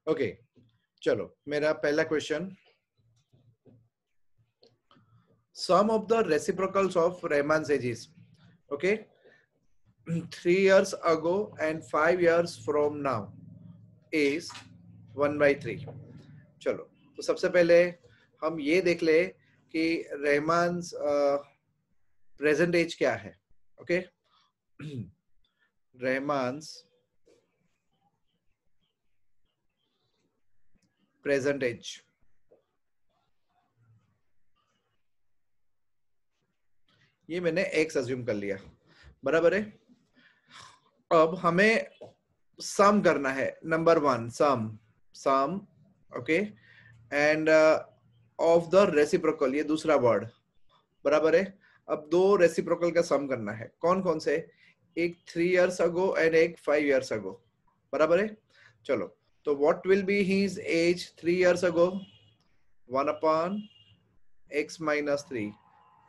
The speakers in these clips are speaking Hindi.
ओके चलो मेरा पहला question, sum of the reciprocals of Raymond's edges, okay, 3 years ago and 5 years from now is 1/3. चलो तो सबसे पहले हम ये देख ले कि रहमान्स प्रेजेंट एज क्या है. ओके रहमान्स प्रेजेंट एज, ये मैंने एक्स अज्यूम कर लिया, बराबर है. अब हमें सम करना है. Number 1 sum okay and of the reciprocal, ये दूसरा वर्ड, बराबर है. अब दो रेसिप्रोकल का सम करना है. कौन कौन से? एक 3 years अगो एंड एक 5 years अगो, बराबर है. चलो तो what will be his age 3 years ago? 1 upon x minus 3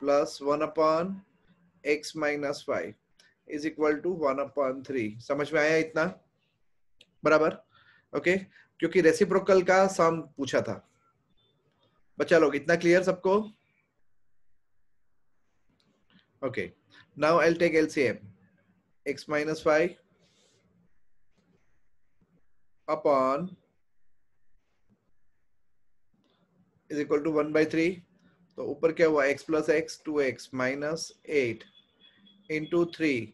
plus 1 upon x minus 5 is equal to 1 upon 3. समझ में आया इतना? बराबर. ओके क्योंकि रेसिप्रोकल का सम पूछा था. बच्चा लोग इतना क्लियर सबको? Okay now I will take LCM. x minus 5 upon is equal to 1/3. तो ऊपर क्या हुआ? x plus x 2x minus 8 into 3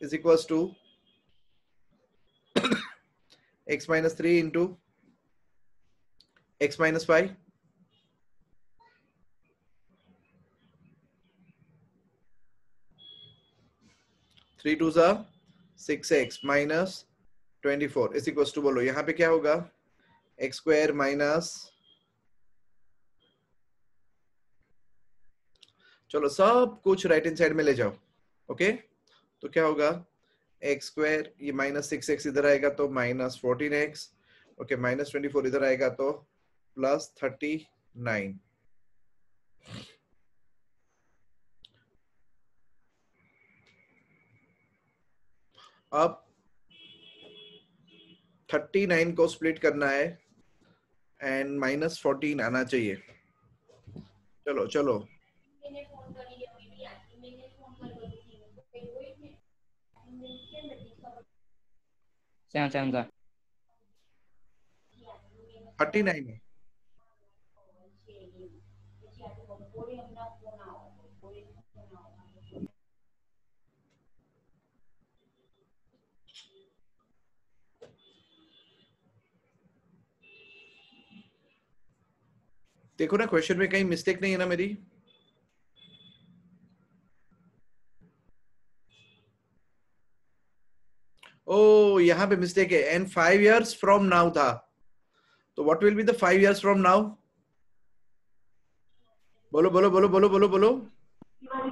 is equals to x minus 3 into x minus 5. 3 2s are 6x minus 24 is equals to, बोलो यहाँ पे क्या होगा? x square minus, चलो सब कुछ राइट हैंड साइड में ले जाओ. ओके तो क्या होगा? एक्स स्क्वायर, ये माइनस 6x इधर आएगा तो माइनस 14x. ओके माइनस 24 इधर आएगा तो प्लस 39. अब 39 को स्प्लिट करना है एंड माइनस 14 आना चाहिए. चलो चलो सेवन 39 है. देखो ना क्वेश्चन में कहीं मिस्टेक नहीं है ना मेरी? ओ यहाँ पे मिस्टेक है. एंड 5 years फ्रॉम नाउ था, तो what will be the 5 years from now? बोलो बोलो बोलो बोलो बोलो बोलो.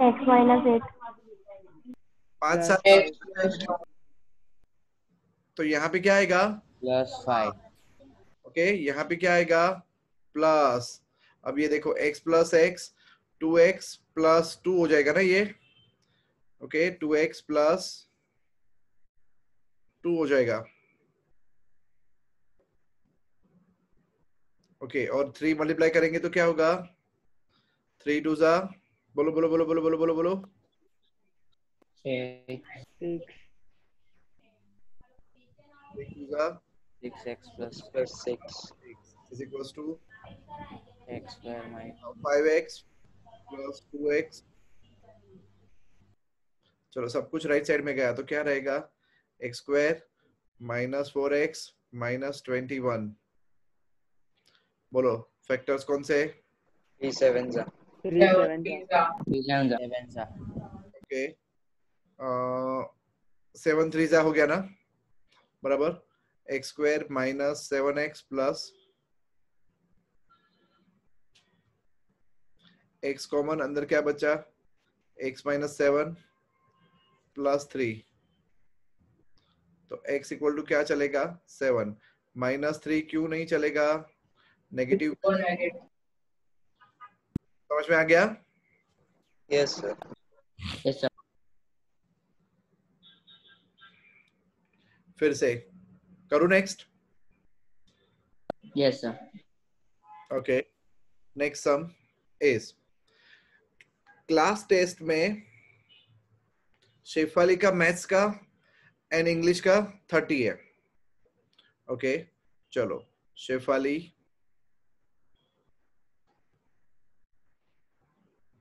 x minus 8 पांच सात. तो यहाँ पे क्या आएगा? +5. ओके यहाँ पे क्या आएगा? प्लस. अब ये देखो x plus x 2x plus 2 हो जाएगा ना ये. ओके 2x प्लस 2 हो जाएगा. ओके और 3 मल्टीप्लाई करेंगे तो क्या होगा? 3 2 जा, बोलो बोलो बोलो बोलो बोलो बोलो बोलो. 6 6x plus 6 is equals to x square minus 5x plus 2x. चलो सब कुछ राइट साइड में गया तो क्या रहेगा? x square minus 4x minus 21. बोलो फैक्टर्स कौन से? 3 7 ओके 7 3 जा हो गया ना, बराबर. x square minus 7x plus x common, अंदर क्या बचा? x minus 7 plus 3. तो x इक्वल टू क्या चलेगा? 7. माइनस 3 क्यों नहीं चलेगा? नेगेटिव. समझ में आ गया? Yes sir. yes sir. फिर से करूं next? Yes, sir. Okay, next sum is class test में शेफाली का मैथ्स का एंड इंग्लिश का 30 है। ओके, चलो शेफाली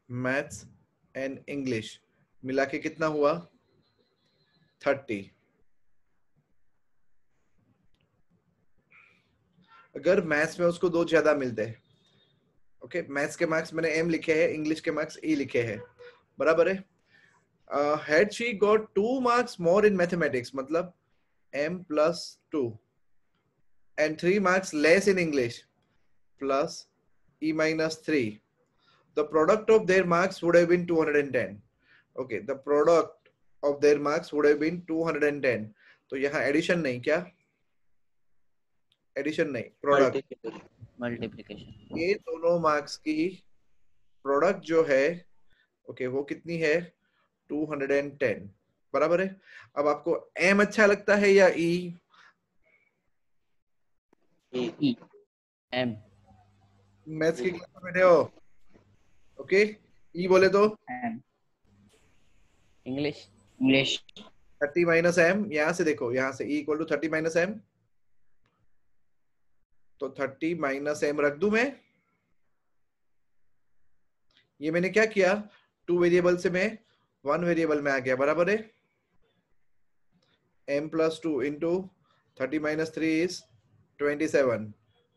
मैथ्स एंड इंग्लिश मिला के कितना हुआ? 30। अगर मैथ्स में उसको 2 ज्यादा मिलते हैं, ओके, मैथ्स के मार्क्स मैंने M लिखे हैं, इंग्लिश के मार्क्स E लिखे हैं, बराबर है। Had she got 2 marks more in mathematics, मतलब M plus 2 and 3 marks less in English plus E minus 3, the product of their marks would have been 210. Okay, the product of their marks would have been 210. तो यहाँ एडिशन नहीं, क्या एडिशन नहीं, प्रोडक्ट, Multiplication. ये दोनों मार्क्स की प्रोडक्ट जो है, ओके, वो कितनी है? 210, बराबर है। अब आपको M अच्छा लगता है या E? E. M. मैथ्स की क्लास में बैठे हो, ओके, E बोले तो M. English. English. 30 minus M, यहां से देखो, यहां से E equal to 30 minus M, तो 30 माइनस M रख दूं मैं। ये मैंने क्या किया, 2 वेरिएबल से मैं 1 वेरिएबल में आ गया, बराबर है। M plus 2 into 30 minus 3 is 27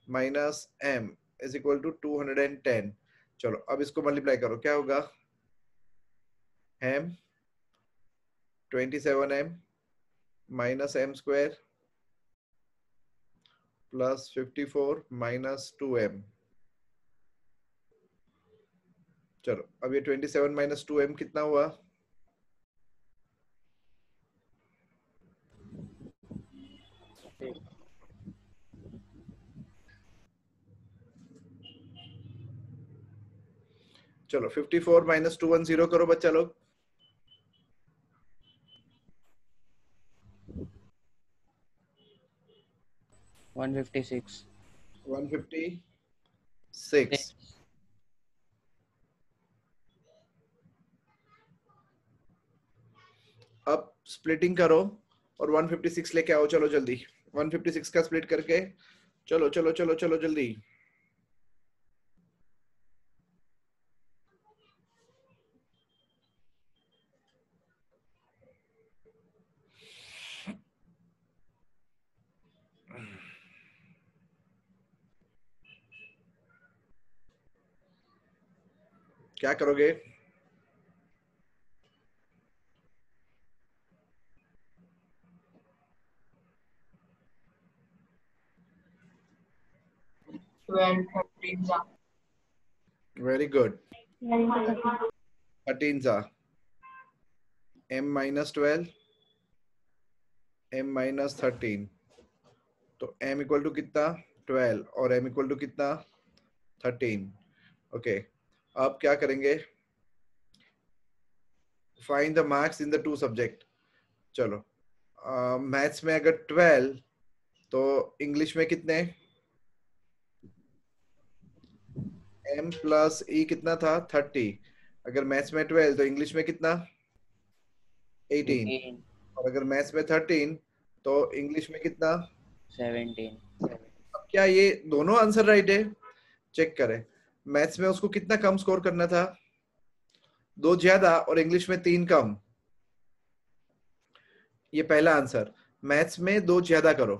minus M is equal to 210। चलो अब इसको मल्टीप्लाई करो, क्या होगा? M 27M minus M square plus 54 minus 2M। चलो अब ये 27 minus 2M कितना हुआ? चलो 54 minus 210 करो बच्चा लोग। 156. 156। अब स्प्लिटिंग करो और 156 लेके आओ, चलो जल्दी। 156 का स्प्लिट करके, चलो चलो चलो चलो जल्दी। क्या करोगे? Very good. 13 सा M minus 12 M minus 13, तो M इक्वल टू कितना? 12 और M इक्वल टू कितना? 13। ओके, अब क्या करेंगे? Find the marks in the 2 subject. चलो मैथ्स में अगर 12 तो इंग्लिश में कितने? M प्लस E कितना था? 30। अगर मैथ्स में 12 तो इंग्लिश में कितना? 18। और अगर मैथ्स में 13 तो इंग्लिश में कितना? 17. अब क्या ये दोनों आंसर राइट है? चेक करें, मैथ्स में उसको कितना कम स्कोर करना था? 2 ज्यादा और इंग्लिश में 3 कम। ये पहला आंसर। मैथ्स में 2 ज्यादा करो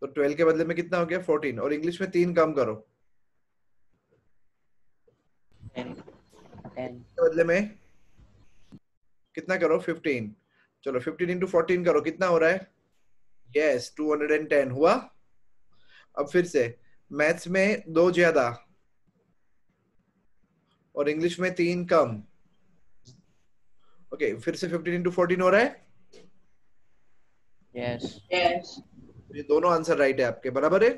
तो 12 के बदले में कितना हो गया? 14, और इंग्लिश में 3 कम करो 10. के बदले में कितना करो? 15। चलो 15 इंटू 14 करो, कितना हो रहा है? यस 210 हुआ। अब फिर से मैथ्स में 2 ज्यादा और इंग्लिश में 3 कम। ओके, फिर से 15 इंटू 14 हो रहा है। Yes. ये दोनों आंसर राइट है आपके, बराबर है।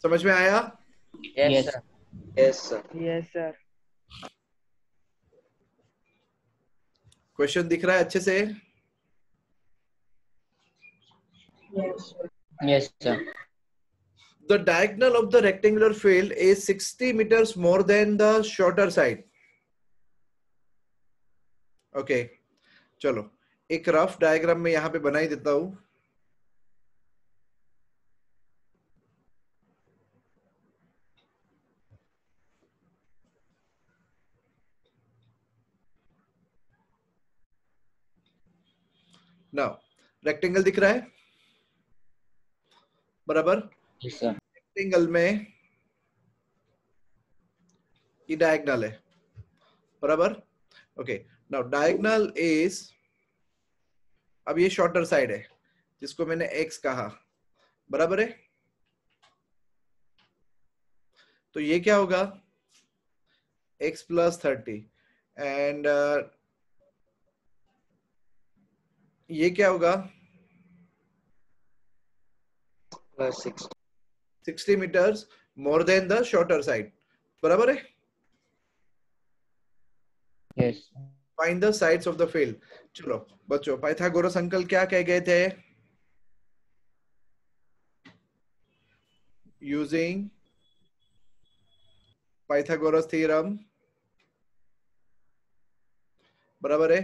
समझ में आया? Yes, sir. Yes, sir. Yes, sir. Question दिख रहा है अच्छे से? Yes, sir. The diagonal of the rectangular field is 60 meters more than the shorter side. Okay, चलो एक रफ डायग्राम में यहाँ पे बना ही देता हूं. Now, रेक्टेंगल दिख रहा है बराबर. Yes, sir. रेक्टेंगल में ये डायगोनल है बराबर. ओके, नाउ डायगोनल इज, अब ये शॉर्टर साइड है जिसको मैंने x कहा बराबर है. तो ये क्या होगा x प्लस 30 एंड ये क्या होगा Plus 6. 60 meters more than the shorter side बराबर है. Yes. Find the sides of the field. चलो बच्चों, पाइथागोरस अंकल क्या कह गए थे? Using पाइथागोरस थ्योरम बराबर है.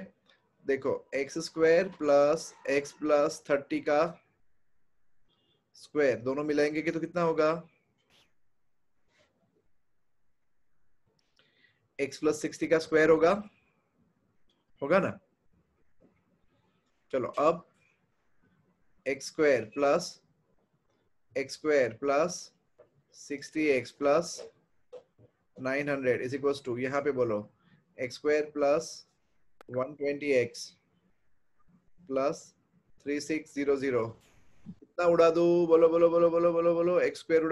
देखो x square plus x plus 30 का स्क्वायर दोनों मिलाएंगे कि तो कितना होगा x प्लस 60 का स्क्वायर होगा ना. चलो अब x square plus 60x plus 900 is equals to, यहाँ पे बोलो x square plus 120x plus 3600. कितना उड़ा दू? बोलो बोलो बोलो बोलो बोलो बोलो. x स्क्वायर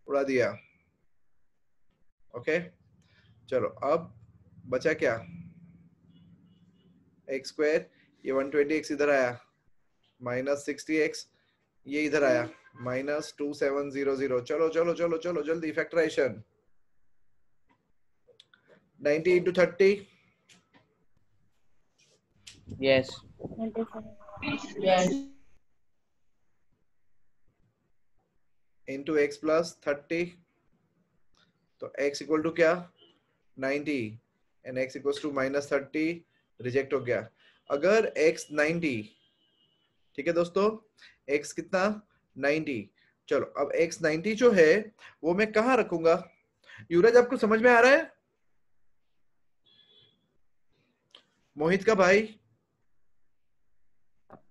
उड़ा दिया. ओके, चलो अब बचा क्या? x स्क्वायर, ये 120x इधर आया, माइनस 60x ये इधर आया, माइनस 2700. चलो चलो चलो चलो जल्दी factorisation. 90 into 30. Yes. 27. Yes. into x plus 30. तो x इक्वल टू क्या 90 and x equal to minus 30 reject हो गया. अगर x 90, ठीक है दोस्तों, x कितना 90. चलो अब x 90 जो है वो मैं कहाँ रखूंगा? युवराज आपको समझ में आ रहा है? मोहित का भाई.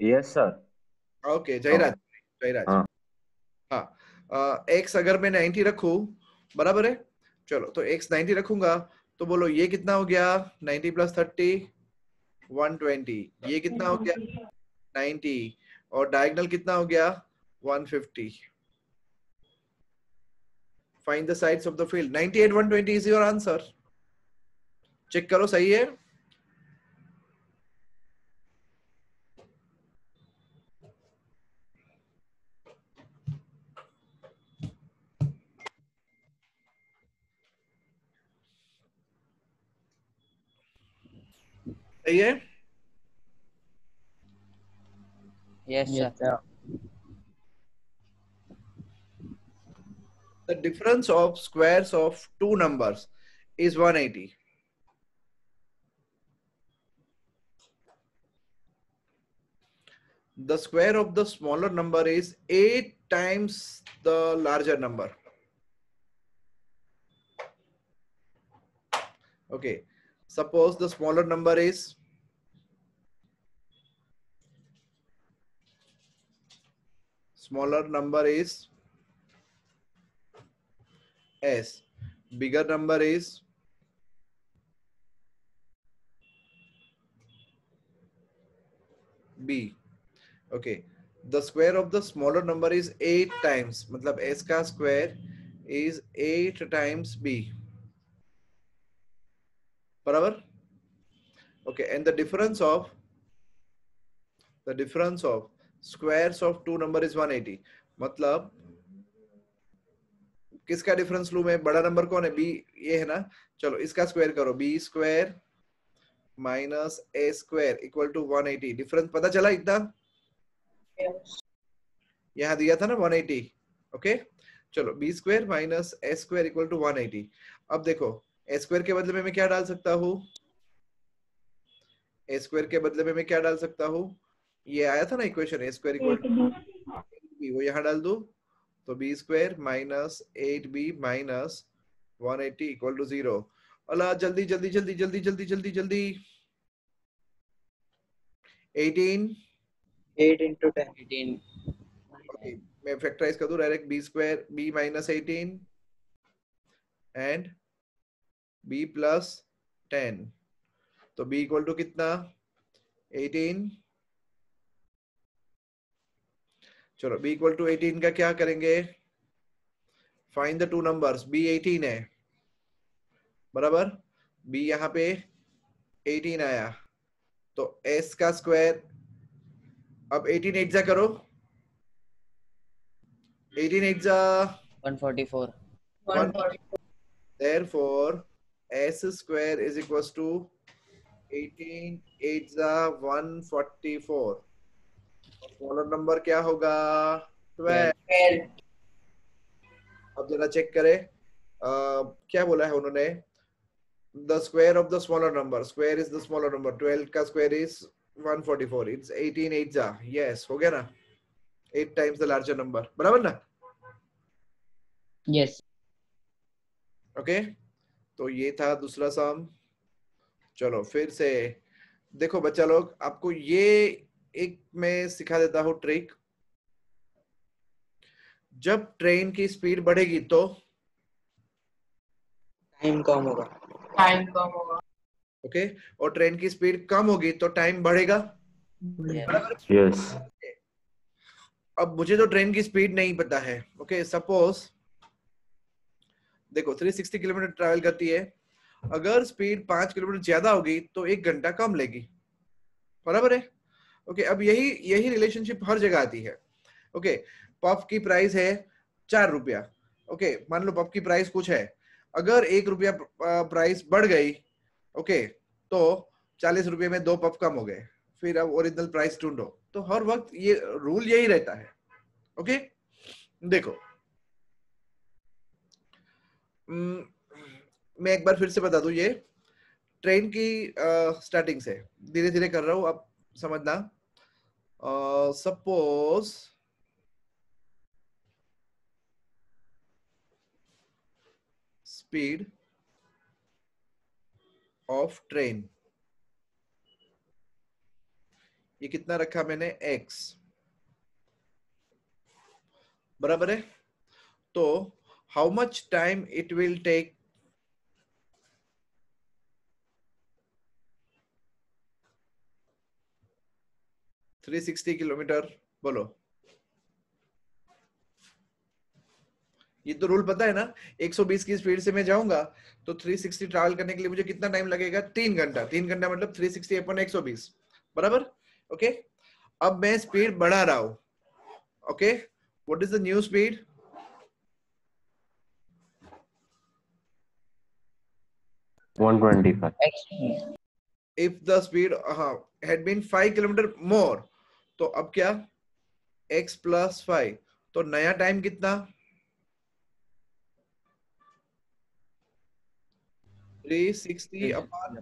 Yes sir. ओके, जयराज. हाँ. हाँ, x अगर मैं 90 रखूं बराबर है. चलो तो x 90 रखूंगा तो बोलो ये कितना हो गया 90 प्लस 30 120. ये कितना हो गया 90 और डायगोनल कितना हो गया 150. Find the sides of the field. 98 120 is your answer. Check करो सही है. सही है. Yes, sir. The difference of squares of two numbers is 180. The square of the smaller number is 8 times the larger number. Okay, suppose the smaller number is S, bigger number is B. Okay, the square of the smaller number is 8 times, मतलब S का square is 8 times B. बराबर. Okay, and the difference of squares of two number is 180. मतलब किसका डिफरेंस लूं मैं? बड़ा नंबर कौन है? b, ये है ना. चलो इसका स्क्वायर करो. b square minus a square equal to 180. Difference पता चला इतना? Yes. यहाँ दिया था ना 180, ओके। चलो B square minus S square equal to 180। अब देखो ए स्क्वायर के बदले में मैं क्या डाल सकता हूँ, ए स्क्वायर के बदले में मैं क्या डाल सकता हूँ, ये आया था ना equation A square equal to, वो यहाँ डाल दू, तो B square minus 8b minus 180 equal to 0। Allah जल्दी जल्दी जल्दी जल्दी जल्दी जल्दी जल्दी 18, 8 into 10. 18. ओके मैं फैक्टराइज कर दूं direct, B square B minus 18 and B plus 10, तो b इक्वल टू कितना 18। चलो b इक्वल टू 18 का क्या करेंगे, find the two numbers, b 18 है बराबर, b यहाँ पे 18 आया, तो s का स्क्वायर, अब 18 8 जा करो, 18 8 जा 144. 144, therefore s square is equals to 18 8 जा 144, स्मॉलर नंबर क्या होगा 12। अब जरा चेक करें क्या बोला है उन्होंने, the square of the smaller number, square is the smaller number, 12 का स्क्वायर इज 144, इट्स 18 8 जा, यस हो गया ना, 8 टाइम्स द लार्जर नंबर, बराबर ना, Yes. ओके। तो ये था दूसरा सम। चलो फिर से देखो बच्चा लोग, आपको ये एक मैं सिखा देता हूँ ट्रिक, जब ट्रेन की स्पीड बढ़ेगी तो टाइम कम होगा. ओके, और ट्रेन की स्पीड कम होगी तो टाइम बढ़ेगा, बराबर। यस अब मुझे तो ट्रेन की स्पीड नहीं पता है, ओके सपोज देखो 360 किलोमीटर ट्रैवल करती है, अगर स्पीड 5 किलोमीटर ज्यादा होगी तो 1 घंटा कम लेगी, बराबर है। ओके अब यही यही रिलेशनशिप हर जगह आती है। ओके पफ की प्राइस है 4 रुपया, ओके मान लो पफ की प्राइस कुछ है, अगर 1 रुपया प्राइस बढ़ गई, ओके तो 40 रुपये में 2 पफ कम हो गए, फिर अब ओरिजिनल प्राइस ढूंढो, तो हर वक्त ये रूल यही रहता है। ओके देखो मैं एक बार फिर से बता दूं, ये ट्रेन की स्टार्टिंग से धीरे धीरे कर रहा हूं, आप समझना। सपोज स्पीड ऑफ ट्रेन, ये कितना रखा मैंने x, बराबर है, तो how much time it will take - 360 kilometre, बोलो। ये तो रूल पता है ना, 120 की स्पीड से मैं जाऊंगा तो 360 ट्रैवल करने के लिए मुझे कितना टाइम लगेगा, 3 घंटा, 3 घंटा मतलब 360 अपॉन 120, बराबर। ओके अब मैं स्पीड बढ़ा रहा हूं, okay what is the new speed, if the speed had been 5 kilometre more, तो अब क्या x प्लस 5, तो नया टाइम कितना 360 अपॉन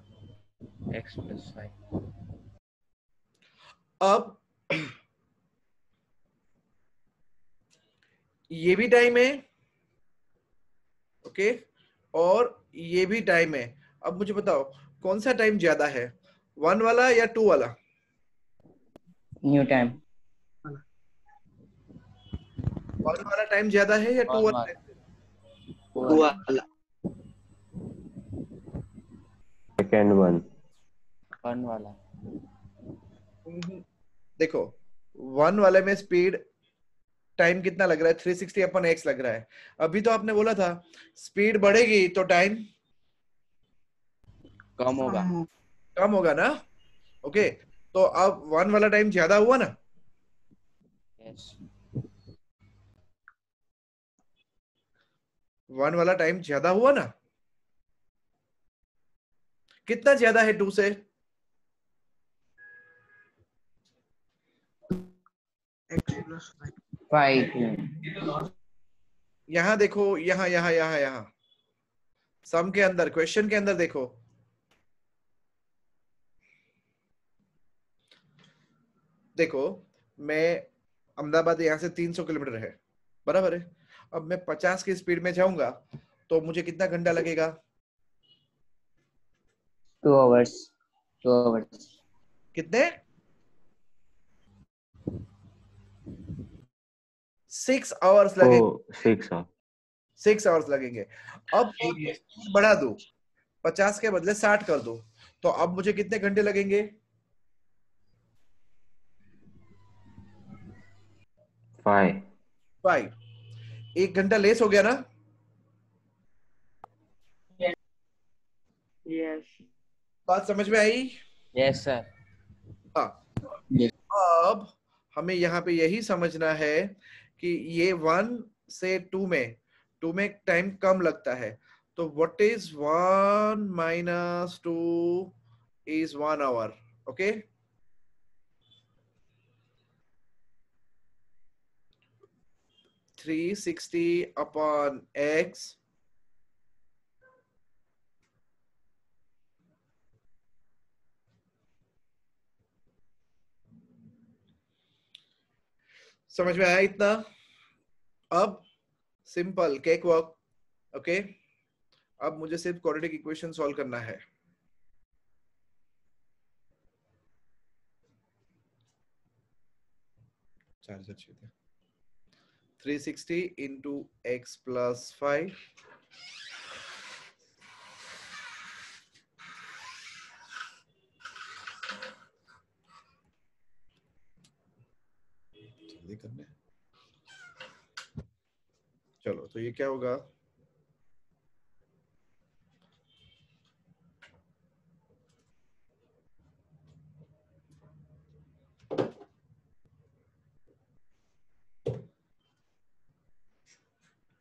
X plus 5. अब ये भी टाइम है, ओके और ये भी टाइम है, अब मुझे बताओ कौन सा टाइम ज्यादा है, 1 वाला या 2 वाला, New time. 1 वाला टाइम ज्यादा है या 2 One वाला mark. टाइम, हुआ वाला. सेकेंड वन 1 वाला. देखो 1 वाले में स्पीड टाइम कितना लग रहा है, 360 अपॉन x लग रहा है, अभी तो आपने बोला था स्पीड बढ़ेगी तो टाइम कम होगा. कम होगा ना, ओके तो अब 1 वाला टाइम ज्यादा हुआ ना, Yes. 1 वाला टाइम ज्यादा हुआ ना, कितना ज्यादा है 2 से, X plus 5. 5. यहाँ देखो, यहाँ सम के अंदर, क्वेश्चन के अंदर देखो, देखो मैं अहमदाबाद यहाँ से 300 किलोमीटर है, बराबर है। अब मैं 50 की स्पीड में जाऊंगा तो मुझे कितना घंटा लगेगा? 2 hours. 2 hours. कितने? 6 आवर्स लगेंगे। Oh, 6 hours. 6 आवर्स लगेंगे। अब स्पीड बढ़ा दो, 50 के बदले 60 कर दो, तो अब मुझे कितने घंटे लगेंगे? 5. 5। 1 घंटा लेस हो गया ना? Yes. बात समझ में आई? Yes, sir. हाँ। Yes. अब हमें यहाँ पे यही समझना है कि ये 1 से 2 में टाइम कम लगता है, तो what is 1 - 2 is 1 hour. Okay, 360 upon x समझ में आया इतना? अब सिंपल केक वर्क। ओके, अब मुझे सिर्फ क्वाड्रेटिक इक्वेशन सॉल्व करना है। चार्जर चाहिए। 360 into x plus 5 जल्दी करने। चलो, तो ये क्या होगा?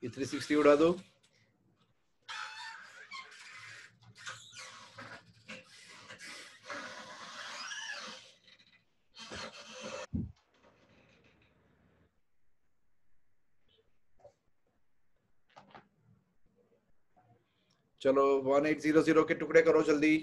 ये 360 उड़ा दो, चलो 1800 के टुकड़े करो जल्दी।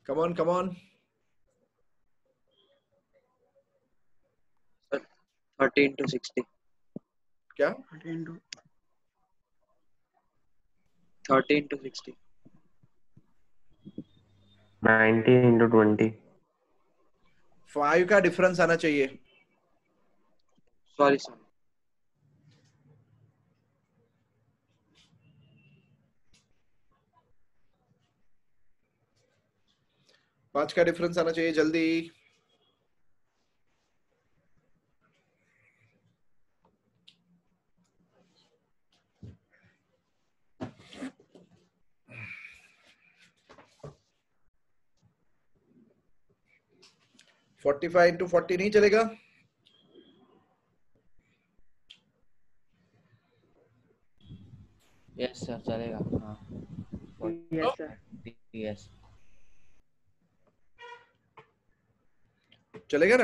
Come on come on. 30 into 60. क्या? 30 into 60. 90 into 20. 5 का डिफरेंस आना चाहिए। Sorry, sir. पांच का डिफरेंस आना चाहिए जल्दी। फोर्टी 45 into 40 नहीं चलेगा? Yes, sir. चलेगा। हाँ। Yes, sir. Yes. चलेगा ना?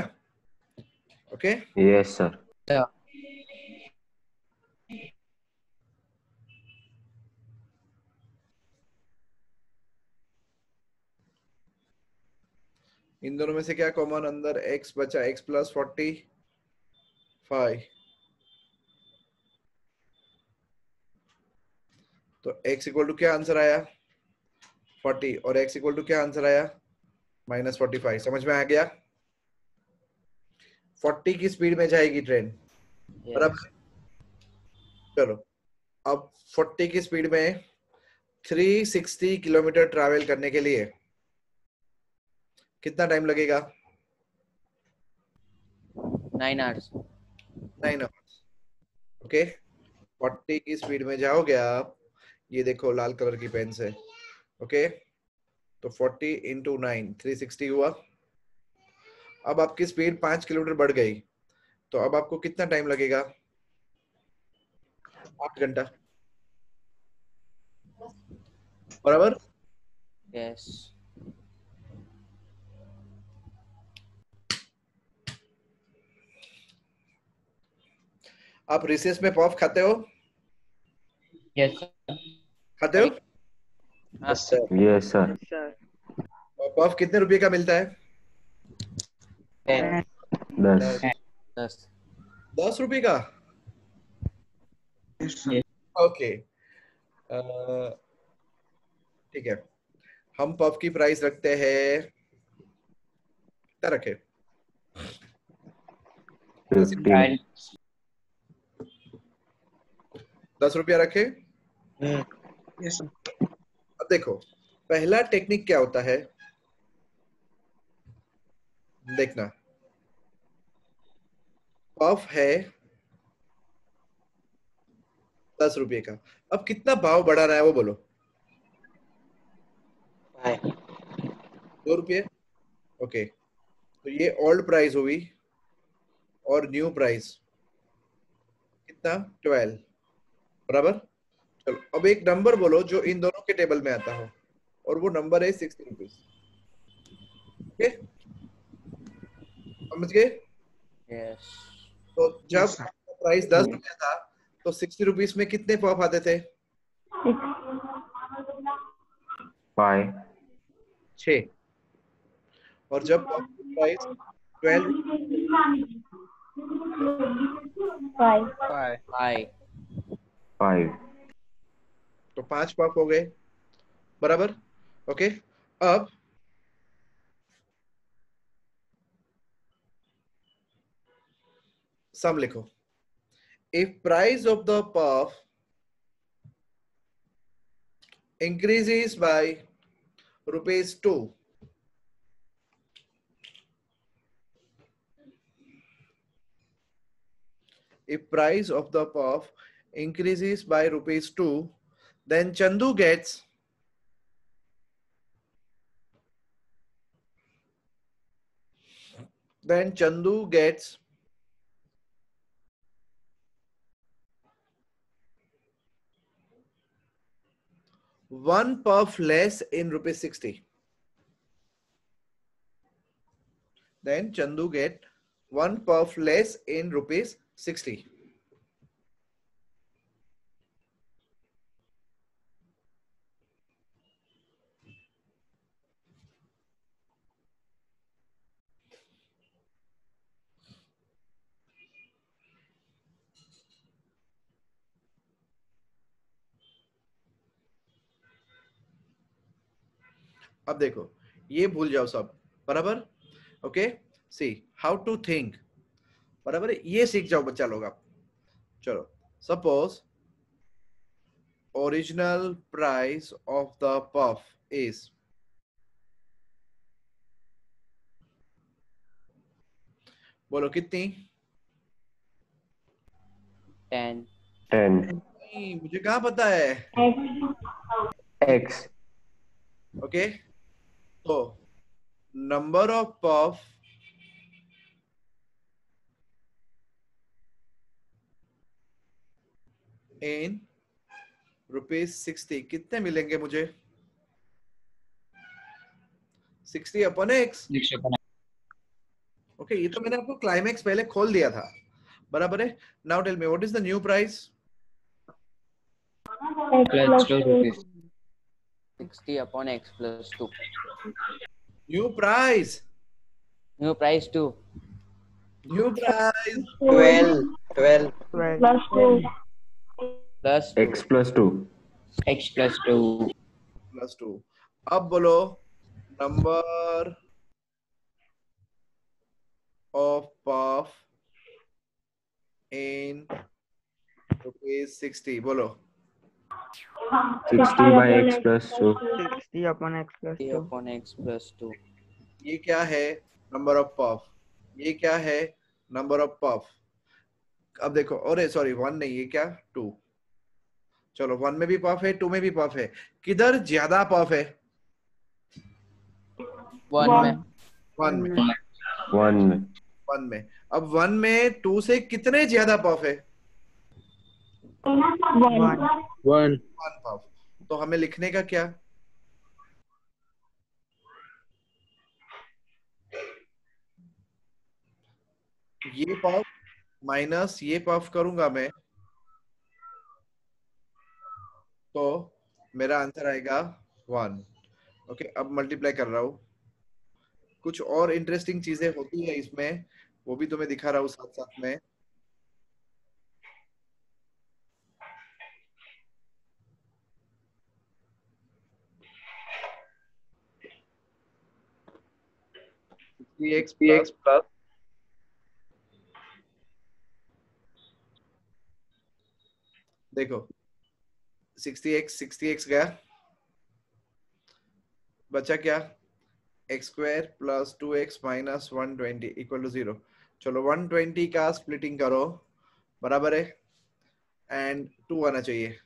Okay, Yes, sir. Yeah. इन दोनों में से क्या कॉमन अंदर? x बचा, x plus 45। तो x इक्वल टू क्या आंसर आया? 40। और x इक्वल टू क्या आंसर आया? -45। समझ में आ गया? 40 की स्पीड में जाएगी ट्रेन, Yes. बराबर। चलो, अब 40 की स्पीड में 360 किलोमीटर ट्रैवल करने के लिए कितना टाइम लगेगा? 9 hours. 9 आवर्स। ओके, 40 की स्पीड में जाओगे आप, ये देखो लाल कलर की पेन से। ओके, तो 40 into 9 360 हुआ। अब आपकी स्पीड 5 किलोमीटर बढ़ गई, तो अब आपको कितना टाइम लगेगा? 8 घंटा बराबर। Yes. आप रिसेस में पॉफ खाते हो? Yes, sir. खाते हो? Yes, sir. Yes, sir. Yes, sir. और पॉफ कितने रुपए का मिलता है? 10. 10. 10. 10 रुपए का। Yes. ओके ठीक है, हम पफ की प्राइस रखते हैं, क्या रखे? 15. 10 रुपया रखे। Yes, sir. अब देखो पहला टेक्निक क्या होता है, देखना। पफ है 10 रुपये का, अब कितना भाव बढ़ा रहा है वो बोलो? 5. 2 रुपये। ओके, तो ये ओल्ड प्राइस हुई और न्यू प्राइस कितना? 12 बराबर। चलो अब एक नंबर बोलो जो इन दोनों के टेबल में आता हो, और वो नंबर है 60 रुपीज। ओके, समझ गए? Yes. तो जब प्राइस 10 रुपया था तो 60 रुपीज में कितने पफ आते थे? 5. 6। और जब पफ की प्राइस 12 5 5. 5. तो 5 पफ हो गए बराबर। ओके, अब सम लिखो। If price of the puff increases by ₹2, if price of the puff increases by ₹2, then Chandu gets 1 puff less in ₹60. Then Chandu get 1 puff less in ₹60. अब देखो ये भूल जाओ सब बराबर। Okay, see how to think बराबर, ये सीख जाओ बच्चा लोग आप। चलो suppose original price of the puff is, बोलो कितनी? 10. 10. नहीं, मुझे कहाँ पता है। X. ओके, तो नंबर ऑफ पफ इन ₹60 कितने मिलेंगे मुझे? 60 अपॉन एक्स। ओके, ये तो मैंने आपको क्लाइमेक्स पहले खोल दिया था बराबर है। Now tell me what is the new price? Plus 2 rupees. 60 upon X plus 2. New price, New price 2. New price 12. 12. Plus 2. Plus 2. X plus 2. X plus 2. Plus 2। अब बोलो नंबर ऑफ पफ इन ₹60, बोलो। 60 by X plus 2. 60 upon X plus 60 2. upon X plus 2. ये क्या है? Number of puff. ये क्या है? Number of puff. अब देखो, अरे सॉरी 1 नहीं, ये क्या? 2। चलो 1 में भी पफ है, 2 में भी पफ है, किधर ज्यादा पफ है? 1 में. 1 में। 1 में. 1 में। अब 1 में 2 से कितने ज्यादा पफ है? One. One. 1 पाव। तो हमें लिखने का क्या? ये पाव माइनस ये पाव करूंगा मैं, तो मेरा आंसर आएगा 1। ओके, अब मल्टीप्लाई कर रहा हूं। कुछ और इंटरेस्टिंग चीजें होती है इसमें, वो भी तुम्हें दिखा रहा हूँ साथ साथ में। एक्स Px plus देखो 60x गया, बचा क्या? X square plus 2x minus 120 equal to 0। चलो 120 का स्प्लिटिंग करो, बराबर है, एंड 2 आना चाहिए।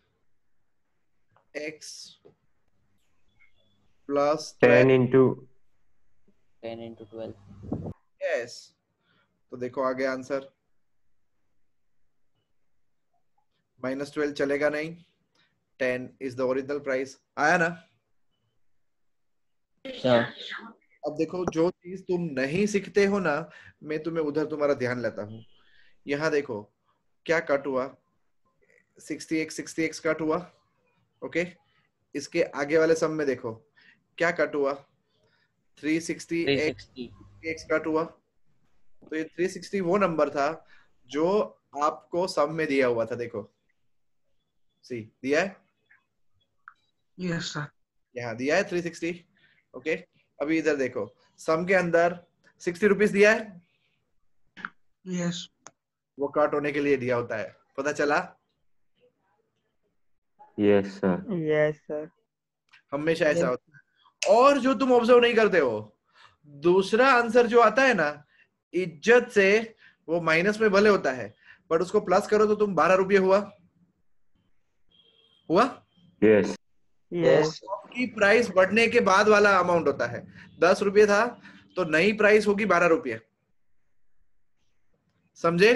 x plus 10 into 10 into 12. Yes, तो देखो आ गया आंसर। -12 चलेगा नहीं, 10 इज द ओरिजिनल प्राइस। आया ना? Sure. अब देखो, जो चीज तुम नहीं सीखते हो ना, मैं तुम्हें उधर तुम्हारा ध्यान लेता हूँ। यहाँ देखो क्या कट हुआ, 60x कट हुआ। ओके, इसके आगे वाले सम में देखो क्या कट हुआ, 360x 360. कट हुआ। तो ये 360 वो नंबर था जो आपको सम में दिया हुआ था। देखो सी दिया है, Yes, sir. यहाँ दिया है 360। ओके, अभी इधर देखो, सम के अंदर 60 रुपीज दिया है, Yes. वो कट होने के लिए दिया होता है। पता चला? yes sir. Yes, sir. हमेशा ऐसा होता है। और जो तुम ऑब्जर्व नहीं करते हो, दूसरा आंसर जो आता है ना, इज्जत से वो माइनस में भले होता है, बट उसको प्लस करो तो तुम 12 रुपये हुआ। Yes. Yes. की प्राइस बढ़ने के बाद वाला अमाउंट होता है। 10 रुपये था तो नई प्राइस होगी 12 रुपये। समझे?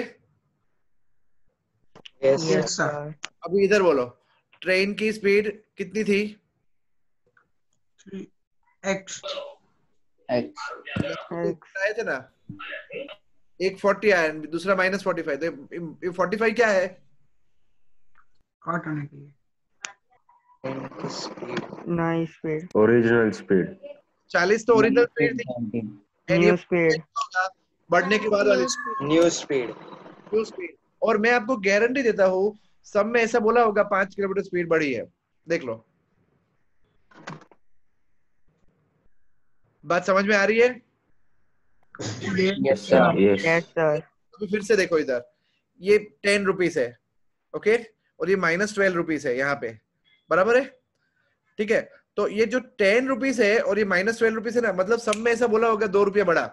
Yes, sir. Yes, sir. अभी इधर बोलो, ट्रेन की स्पीड कितनी थी? 3x. X. आए थे ना, एक 40 आया, दूसरा -45, तो 45 क्या है? काट होने के लिए. Nice speed. Original speed. 40 तो ओरिजिनल स्पीड थी, 19. and ये New speed. बढ़ने के बाद वाली New speed. New speed. और मैं आपको गारंटी देता हूँ सब में ऐसा बोला होगा 5 किलोमीटर स्पीड बढ़ी है। देख लो, बात समझ में आ रही है? Yes, sir. Yes. Yes, sir. अभी फिर से देखो, इधर ये 10 रुपीज है, ओके, और ये -12 रुपीज है यहाँ पे, बराबर है? ठीक है, तो ये जो 10 रुपीज है और ये -12 रुपीज है ना, मतलब सब में ऐसा बोला होगा 2 रुपया बढ़ा।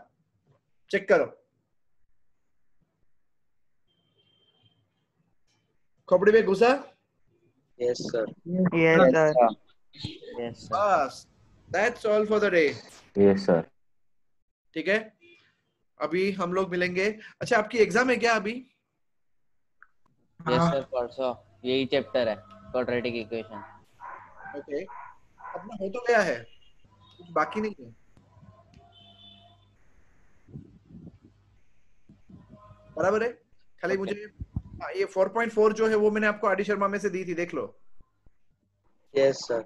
चेक करो, खोपड़ी में घुसा? Yes, sir. Yes, Yes, sir. sir. Yes, sir. बस, that's all for the day. Yes sir. ठीक है, अभी हम लोग मिलेंगे। अच्छा, आपकी एग्जाम है क्या अभी? Yes, sir. परसों यही चैप्टर है, क्वाड्रेटिक इक्वेशन. ओके, अपना हो तो गया है, कुछ बाकी नहीं है, बराबर है? खाली मुझे ये 4.4 जो है वो मैंने आपको आदि शर्मा में से दी थी, देख लो। Yes, sir.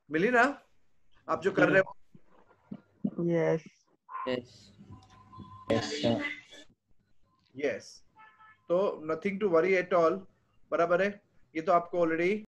मिली ना आप जो कर रहे हो? Yes. Yes. Yes, sir. Yes, तो nothing to worry at all, बराबर है? ये तो आपको ऑलरेडी